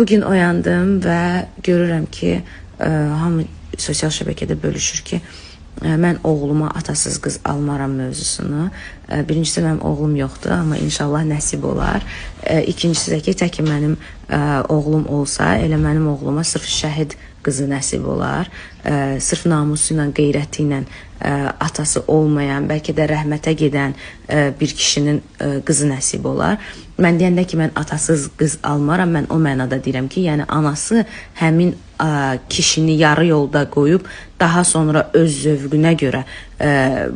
Bugün oyandım və görürəm ki, hamı sosial şəbəkədə bölüşür ki, mən oğluma atasız qız almaram mövzusunu. Birincisi mənim oğlum yoxdur, amma inşallah nəsib olar. İkincisi də ki, təki mənim oğlum olsa, elə mənim oğluma sırf şəhid qızı nəsib olar. Sırf namusu ilə, qeyrəti ilə atası olmayan, bəlkə də rəhmətə gedən bir kişinin qızı nəsib olar. Mən deyəndə ki, mən atasız qız almaram, mən o mənada deyirəm ki, yəni anası həmin kişini yarı yolda qoyub, daha sonra öz zövqünə görə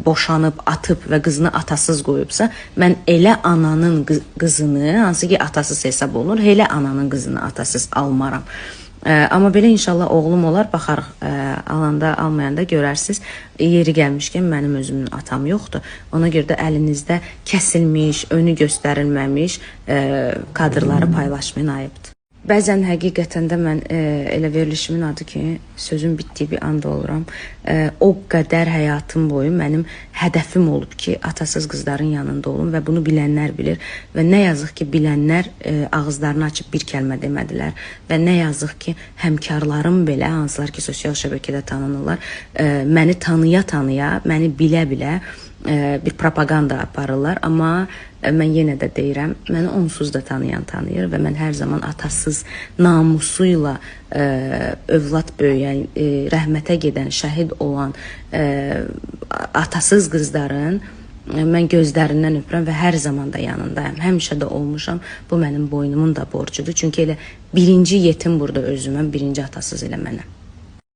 boşanıb, atıb və qızını atasız qoyubsa, mən elə ananın qızını, hansı ki atasız hesab olunur, elə ananın qızını atasız almaram. Amma belə inşallah oğlum olar, baxarıq, alanda, almayanda görərsiniz. Yeri gəlmişkən mənim özümün atam yoxdur. Ona görə də əlinizdə kəsilmiş, önü göstərilməmiş kadrları paylaşmayın, ayıbdır. Bəzən həqiqətən də mən elə verilişimin adı ki, sözün bitdiyi bir anda oluram. O qədər həyatım boyu mənim hədəfim olub ki, atasız qızların yanında olum və bunu bilənlər bilir. Və nə yazıq ki, bilənlər ağızlarını açıb bir kəlmə demədilər. Və nə yazıq ki, həmkarlarım belə, hansılar ki, sosial şəbəkədə tanınırlar, məni tanıya-tanıya, məni bilə-bilə bir propaganda aparırlar. Amma mən yenə də deyirəm, məni onsuz da tanıyan tanıyır və mən hər zaman atasız, namusuyla övlad böyüyən, rəhmətə gedən, şəhid olan atasız qızların mən gözlərindən öpürəm və hər zaman da yanındayım. Həmişə də olmuşam. Bu mənim boynumun da borcudur. Çünki elə birinci yetim burada özüməm, birinci atasız elə mənəm.